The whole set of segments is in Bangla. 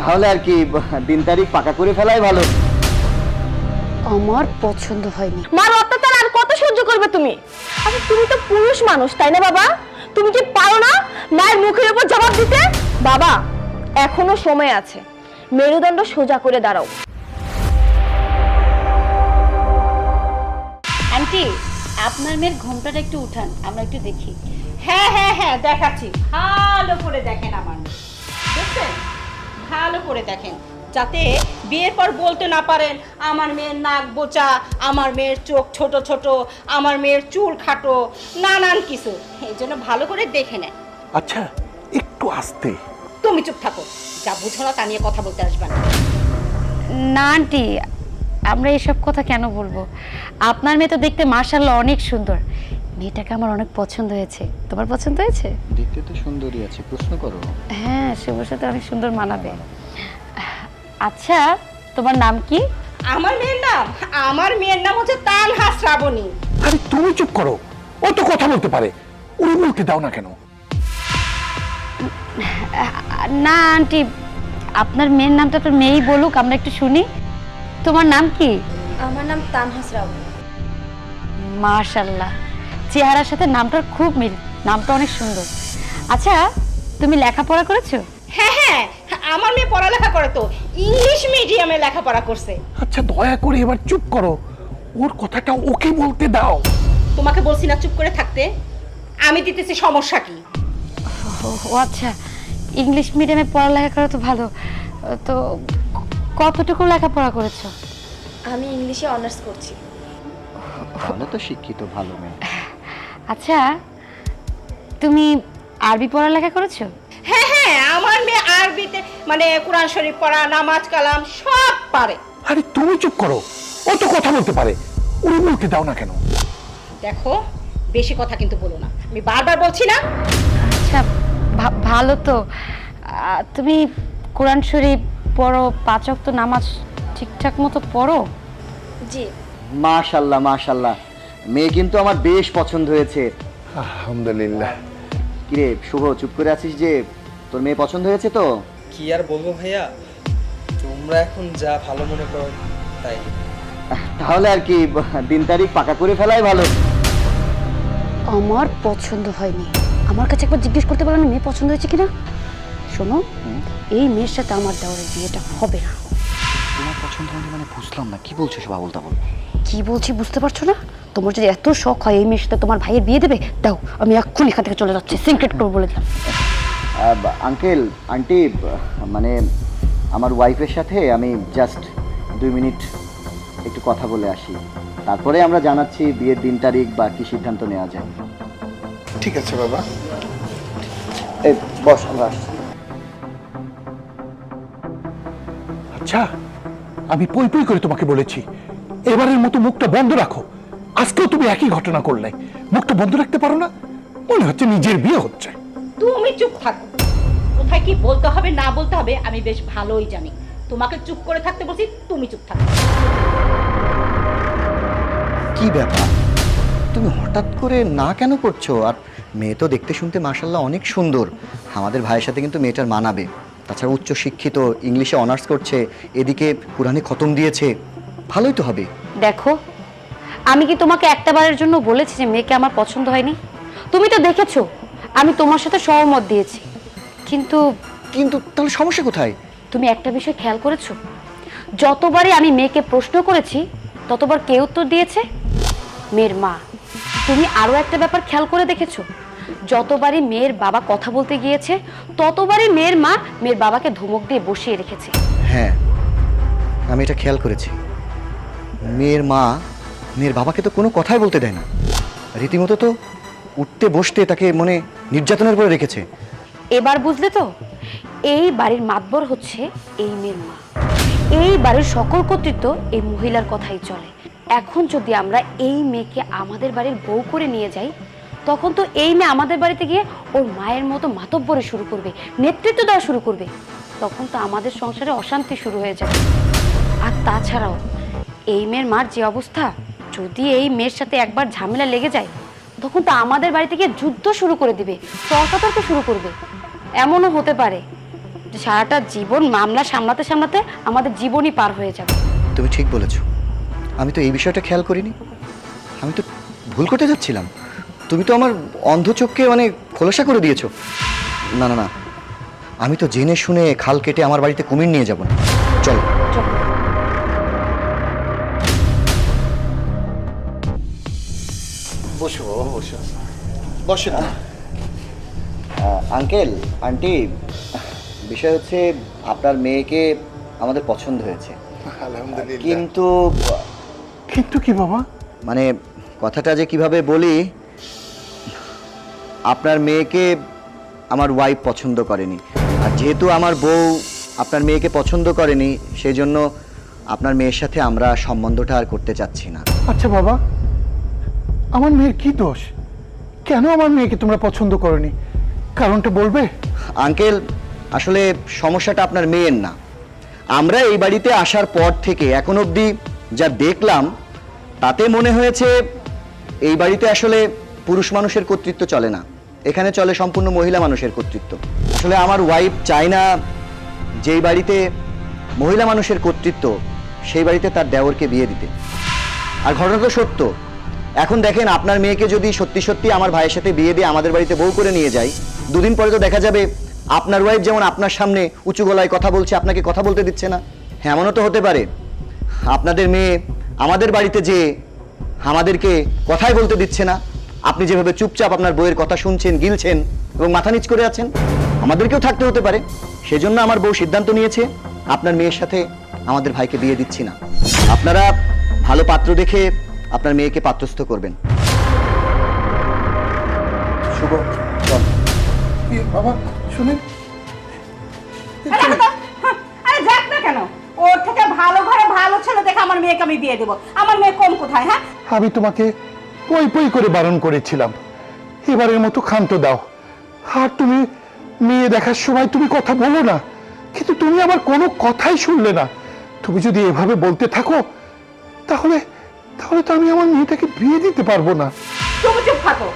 তাহলে আর কি দিন তারিখ পাকা করে ফেলাই ভালো। আমার পছন্দ হয়নি। মার অত্যাচার আর কত সহ্য করবে তুমি? আচ্ছা তুমি তো পুরুষ মানুষ তাই না বাবা? তুমি কি পারো না মায়ের মুখের উপর জবাব দিতে? বাবা এখনো সময় আছে, মেরুদণ্ড সোজা করে দাঁড়াও। আন্টি, আপনার মেয়ের ঘোমটাটা একটু উঠান, আমরা একটু দেখি। হ্যাঁ হ্যাঁ হ্যাঁ দেখাচ্ছি, ভালো করে দেখেন আমার মেয়ে। দেখছেন? ভালো করে দেখেন, যাতে বিয়ের পর বলতে না পারেন আমার মেয়ের নাক বোচা, আমার মেয়ের চোখ ছোট ছোট, আমার মেয়ের চুল খাটো, নানান কিছু। এই জন্য ভালো করে দেখে নেন। আচ্ছা একটু আস্তে। তুমি চুপ থাকো, যা বুঝো না তা নিয়ে কথা বলতে আসবে না। না আন্টি, আমরা এসব কথা কেন বলবো? আপনার মেয়ে তো দেখতে মাশাআল্লাহ অনেক সুন্দর। মেয়েটাকে আমার অনেক পছন্দ হয়েছে। তোমার পছন্দ হয়েছে? দেখতে তো সুন্দরই আছে, প্রশ্ন করো। হ্যাঁ, শুভর সাথে অনেক সুন্দর মানাবে। আচ্ছা, তোমার নাম কি? আমার মেয়ের নাম হচ্ছে তানহা শ্রাবণী। আরে তুমি চুপ করো, ও তো কথা বলতে পারে, ওরে বলতে দাও না কেন? না আন্টি, আপনার মেয়ের নামটা আপনার মেয়েই বলুক, আমরা একটু শুনি। তোমার নাম কি? আমার নাম তানহা শ্রাবণী। মাশাআল্লাহ, চেহারার সাথে নামটার খুব মিল, নামটা অনেক সুন্দর। আচ্ছা, তুমি লেখাপড়া করেছো? হ্যাঁ হ্যাঁ, আমার মেয়ে পড়ালেখা করে তো, ইংলিশ মিডিয়ামে লেখাপড়া করছে। আচ্ছা দয়া করে এবার চুপ করো, ওর কথাটা ওকে বলতে দাও। তোমাকে বলছি না চুপ করে থাকতে? আমি দিতেছি, সমস্যা কি? ও আচ্ছা, ইংলিশ মিডিয়ামে পড়ালেখা করা তো ভালো। তো কতটুকু লেখাপড়া করেছো? আমি ইংলিশে অনার্স করছি। তাহলে তো শিক্ষিত ভালো মেয়ে। আচ্ছা, তুমি আরবি পড়ালেখা করেছো? হ্যাঁ হ্যাঁ, আমার মেয়ে আরবিতে মানে কোরআন শরীফ পড়া, নামাজ কালাম সব পারে। আরে তুমি চুপ করো, ও তো কথা বলতে পারে, ওরে বলতে দাও না কেন? দেখো, বেশি কথা কিন্তু বলো না, আমি বারবার বলছি না। আচ্ছা, ভালো তো। তুমি কোরআন শরীফ পড়ো, 5 ওয়াক্ত নামাজ ঠিকঠাক মতো পড়ো? জি। মাশাআল্লাহ মাশাআল্লাহ, মেয়ে কিন্তু আমার বেশ পছন্দ হয়েছে। আলহামদুলিল্লাহ। কিরে শুভ, চুপ করে আছিস যে? তোর মেয়ে পছন্দ হয়েছে তো? কি আর বলবো ভাইয়া, তোমরা এখন যা ভালো মনে করো তাই। তাহলে আর কি দিন তারিখ পাকা করে ফেলাই ভালো। আমার পছন্দ হয়নি। আমার কাছে একবার জিজ্ঞেস করতে পারো না মেয়ে পছন্দ হয়েছে কিনা? শোনো, এই মেয়ের সাথে আমার দেওয়ারের বিয়েটা হবে না। তোমার পছন্দ হয়নি মানে বুঝলাম না, কি বলছো সব আবল তাবল? কি বলছি বুঝতে পারছো না? তোমার যদি এত শখ হয় এই মেয়ের সাথে তোমার ভাইয়ের বিয়ে দেবে, দাও, আমি এক্ষুনি এখান থেকে চলে যাচ্ছি, সিক্রেট করে বলে দিলাম। আঙ্কেল আন্টি, মানে আমার ওয়াইফের সাথে আমি জাস্ট 2 মিনিট একটু কথা বলে আসি, তারপরে আমরা জানাচ্ছি বিয়ের দিন তারিখ বা কি সিদ্ধান্ত নেওয়া যায়। ঠিক আছে বাবা। এই বস, আমরা আসছি। আচ্ছা, আমি পই পই করে তোমাকে বলেছি এবারের মতো মুখটা বন্ধ রাখো। আজকেও তুমি একই ঘটনা করলে, মুখটা বন্ধ রাখতে পারো না? মনে হচ্ছে নিজের বিয়ে হচ্ছে। তুমি চুপ থাকো, কোথায় কি বলতে হবে না বলতে হবে আমি বেশ ভালোই জানি। তোমাকে চুপ করে থাকতে বলছি, তুমি চুপ থাকো। কি ব্যাপার, তুমি হঠাৎ করে না কেন করছো? আর মেয়ে তো দেখতে শুনতে মাশাআল্লাহ অনেক সুন্দর, আমাদের ভাইয়ের সাথে কিন্তু মেয়েটার মানাবে। তাছাড়া উচ্চ শিক্ষিত, ইংলিশে অনার্স করছে, এদিকে কোরআনে খতম দিয়েছে, ভালোই তো হবে। দেখো, আমি কি তোমাকে একটা বারের জন্য বলেছি যে মেয়েকে আমার পছন্দ হয়নি? তুমি তো দেখেছো আমি তোমার সাথে সহমত দিয়েছি। কিন্তু কিন্তু তাহলে সমস্যা কোথায়? তুমি একটা বিষয় খেয়াল করেছো? যতবারই আমি মেয়েকে প্রশ্ন করেছি ততবার কে উত্তর দিয়েছে? মেয়ের মা। তুমি আরো একটা ব্যাপার খেয়াল করে দেখেছো? যতবারই মেয়ের বাবা কথা বলতে গিয়েছে ততবারই মেয়ের মা মেয়ের বাবাকে ধমক দিয়ে বসিয়ে রেখেছে। হ্যাঁ, আমি এটা খেয়াল করেছি। মেয়ের মা মেয়ের বাবাকে তো কোনো কথাই বলতে দেয় না, রীতিমতো তো উঠতে বসতে তাকে মনে নির্যাতনের করে রেখেছে। এবার বুঝলে তো? এই বাড়ির মাতবর হচ্ছে এই মেয়ের মা। এই বাড়ির সকল কর্তৃত্ব এই মহিলার কথাই চলে। এখন যদি আমরা এই মেয়েকে আমাদের বাড়ির বউ করে নিয়ে যাই, তখন তো এই মেয়ে আমাদের বাড়িতে গিয়ে ওর মায়ের মতো মাতব্বরি শুরু করবে, নেতৃত্ব দেওয়া শুরু করবে। তখন তো আমাদের সংসারে অশান্তি শুরু হয়ে যাবে। আর তাছাড়াও এই মেয়ের মার যে অবস্থা, যদি এই মেয়ের সাথে একবার ঝামেলা লেগে যায় তখন তো আমাদের বাড়ি থেকে যুদ্ধ শুরু করে দিবে, তর্কাতর্ক শুরু করবে। এমনও হতে পারে যে সারাটা জীবন মামলা সামলাতে সামলাতে আমাদের জীবনই পার হয়ে যাবে। তুমি ঠিক বলেছো, আমি তো এই বিষয়টা খেয়াল করিনি। আমি তো ভুল করতে যাচ্ছিলাম। তুমি তো আমার অন্ধ চোখকে মানে খোলসা করে দিয়েছো। না না না, আমি তো জেনে শুনে খাল কেটে আমার বাড়িতে কুমির নিয়ে যাব না। চলো চলো। বসো বসো বসে না। আঙ্কেল আন্টি, বিষয় হচ্ছে আপনার মেয়েকে আমাদের পছন্দ হয়েছে, আলহামদুলিল্লাহ। কিন্তু কিন্তু কি বাবা? মানে কথাটা যে কিভাবে বলি, আপনার মেয়েকে আমার ওয়াইফ পছন্দ করেনি। আর যেহেতু আমার বউ আপনার মেয়েকে পছন্দ করেনি, সেই জন্য আপনার মেয়ের সাথে আমরা সম্বন্ধটা আর করতে চাচ্ছি না। আচ্ছা বাবা, আমার মেয়ের কি দোষ? কেন আমার মেয়েকে তোমরা পছন্দ করনি? কারণটা বলবে? আঙ্কেল, আসলে সমস্যাটা আপনার মেয়ের না। আমরা এই বাড়িতে আসার পর থেকে এখন অবধি যা দেখলাম, তাতে মনে হয়েছে এই বাড়িতে আসলে পুরুষ মানুষের কর্তৃত্ব চলে না, এখানে চলে সম্পূর্ণ মহিলা মানুষের কর্তৃত্ব। আসলে আমার ওয়াইফ চায় না যেই বাড়িতে মহিলা মানুষের কর্তৃত্ব, সেই বাড়িতে তার দেওরকে বিয়ে দিতে। আর ঘটনা তো সত্য। এখন দেখেন, আপনার মেয়েকে যদি সত্যি সত্যি আমার ভাইয়ের সাথে বিয়ে দিয়ে আমাদের বাড়িতে বউ করে নিয়ে যাই, দুদিন পরে তো দেখা যাবে আপনার ওয়াইফ যেমন আপনার সামনে উঁচু গলায় কথা বলছে, আপনাকে কথা বলতে দিচ্ছে না। হ্যাঁ, এমনও তো হতে পারে আপনাদের মেয়ে আমাদের বাড়িতে যে আমাদেরকে কথাই বলতে দিচ্ছে না। আপনি যেভাবে চুপচাপ আপনার বউয়ের কথা শুনছেন, গিলছেন এবং মাথা নিচ করে আছেন, আমাদেরকেও থাকতে হতে পারে। সেজন্য আমার বউ সিদ্ধান্ত নিয়েছে আপনার মেয়ের সাথে আমাদের ভাইকে বিয়ে দিচ্ছি না। আপনারা ভালো পাত্র দেখে আপনার মেয়েকে পাত্রস্থ করবেন। শুভ, চল। বাবা শুনেন, আরে যাক না কেন, ওর থেকে ভালো ঘরে ভালো ছেলে দেখে আমার মেয়েকে আমি বিয়ে দেবো। আমার মেয়ে কম কোথায়? হ্যাঁ, আমি তোমাকে পই পই করে বারণ করেছিলাম, এবারের মতো ক্ষান্ত দাও। আর তুমি মেয়ে দেখার সময় তুমি কথা বলো না, কিন্তু তুমি আমার কোনো কথাই শুনলে না। তুমি যদি এভাবে বলতে থাকো, তাহলে তাহলে তো আমি আমার মেয়েটাকে বিয়ে দিতে পারবো না। তুমি চুপ থাকো।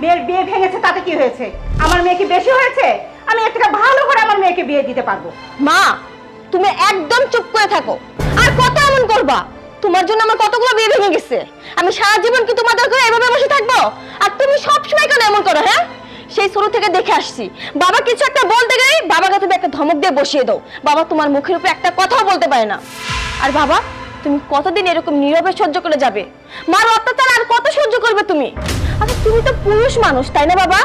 মেয়ের বিয়ে ভেঙেছে তাতে কি হয়েছে? আমার মেয়ে কি বেশি হয়েছে? আমি এর থেকে ভালো করে আমার মেয়েকে বিয়ে দিতে পারবো। মা, তুমি একদম চুপ করে থাকো। আর কত এমন করবা? তোমার জন্য আমার কতগুলো বিয়ে ভেঙে গেছে। আমি সারা জীবন কি তোমাদের ঘরে এভাবে বসে থাকবো? আর তুমি সব সময় কেন এমন করো? হ্যাঁ, সেই শুরু থেকে দেখে আসছি, বাবা কিছু একটা বলতে গেলেই বাবাকে তুমি একটা ধমক দিয়ে বসিয়ে দাও। বাবা তোমার মুখের উপর একটা কথাও বলতে পারে না। আর বাবা, তুমি কতদিন এরকম নীরবে সহ্য করে যাবে? মার অত্যাচার আর কত সহ্য করবে তুমি? আচ্ছা, তুমি তো পুরুষ মানুষ, তাই না বাবা?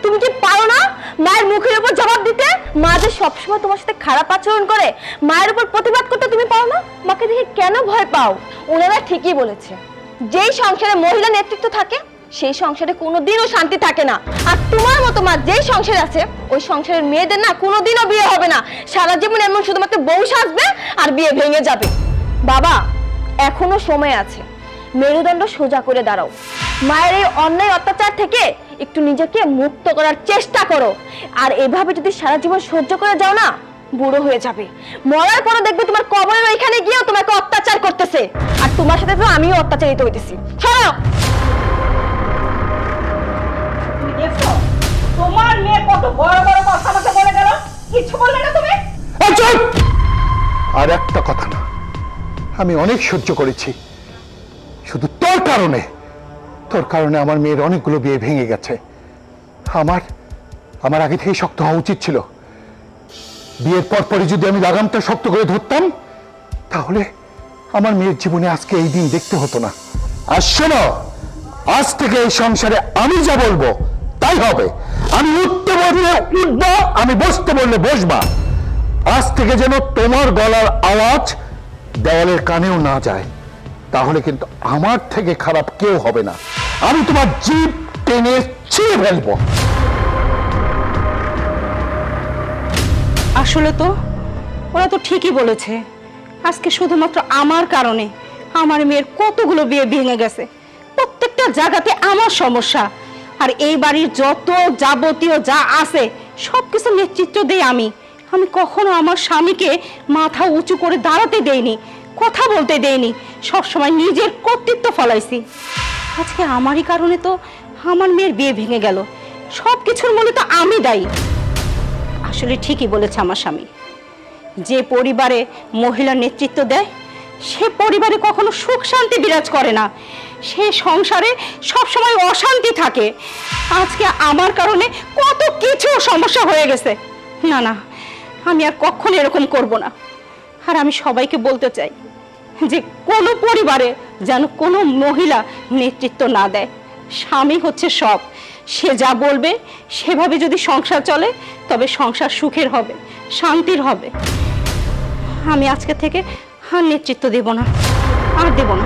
তুমি কি পারো না মায়ের মুখের উপর জবাব দিতে? মা যে সবসময় তোমার সাথে খারাপ আচরণ করে, মায়ের উপর প্রতিবাদ করতে তুমি পারো না? মাকে দেখে কেন ভয় পাও? ওনারা ঠিকই বলেছে, যেই সংসারে মহিলা নেতৃত্ব থাকে সেই সংসারে কোনোদিনও শান্তি থাকে না। আর তোমার মতো মা যেই সংসারে আছে, ওই সংসারের মেয়েদের না কোনোদিনও বিয়ে হবে না। সারা জীবন এমন শুধুমাত্র বউ সাজবে আর বিয়ে ভেঙে যাবে। বাবা, এখনো সময় আছে, মেরুদণ্ড সোজা করে দাঁড়াও। মায়ের এই অন্যায় অত্যাচার থেকে একটু নিজেকে মুক্ত করার চেষ্টা করো। আর এভাবে যদি সারা জীবন সহ্য করে যাও না, বুড়ো হয়ে যাবে। মরার পরও দেখবে তোমার কবরের ওইখানে গিয়েও তোমাকে অত্যাচার করতেছে। আর তোমার সাথে তো আমিও অত্যাচারিত হইতেছি। সরো। তুমি দেখছো তোমার মেয়ে কত বড় বড় কথা আমাকে বলে গেল? কিছু বললে না তুমি? চুপ! আর একটা কথা না, আমি অনেক সহ্য করেছি। শুধু তোর কারণে আমার মেয়ের অনেকগুলো বিয়ে ভেঙে গেছে। আমার আগে থেকে শক্ত হওয়া উচিত ছিল। বিয়ের পরপরই যদি আমি লাগামটা শক্ত করে ধরতাম, তাহলে আমার মেয়ের জীবনে আজকে এই দিন দেখতে হতো না। আর শোনো, আজ থেকে এই সংসারে আমি যা বলবো তাই হবে। আমি উঠতে বললে উঠবো, আমি বসতে বললে বসবা। আজ থেকে যেন তোমার গলার আওয়াজ দেওয়ালের কানেও না যায়, তাহলে কিন্তু আমার থেকে খারাপ কেউ হবে না। আমি তোমার জিভ টেনে ছিঁড়ে ফেলবো। আসলে তো ওরা তো ঠিকই বলেছে। আজকে শুধুমাত্র আমার কারণে আমার মেয়ের কতগুলো বিয়ে ভেঙে গেছে। প্রত্যেকটা জায়গাতে আমার সমস্যা। আর এই বাড়ির যত যাবতীয় যা আছে সবকিছু নেতৃত্ব দেই আমি। কখনো আমার স্বামীকে মাথা উঁচু করে দাঁড়াতে দেইনি, কথা বলতে দেইনি, সবসময় নিজের কর্তৃত্ব ফলাইছি। আজকে আমারই কারণে তো আমার মেয়ের বিয়ে ভেঙে গেল। সব কিছুর মূলে তো আমি দায়ী। আসলে ঠিকই বলেছে আমার স্বামী। যে পরিবারে মহিলা নেতৃত্ব দেয় সে পরিবারে কখনো সুখ শান্তি বিরাজ করে না, সে সংসারে সবসময় অশান্তি থাকে। আজকে আমার কারণে কত কিছু সমস্যা হয়ে গেছে। না না, আমি আর কখনো এরকম করব না। আর আমি সবাইকে বলতে চাই যে কোনো পরিবারে যেন কোনো মহিলা নেতৃত্ব না দেয়। স্বামী হচ্ছে সব, সে যা বলবে সেভাবে যদি সংসার চলে তবে সংসার সুখের হবে, শান্তির হবে। আমি আজকে থেকে আর নেতৃত্ব দেব না, আর দেব না।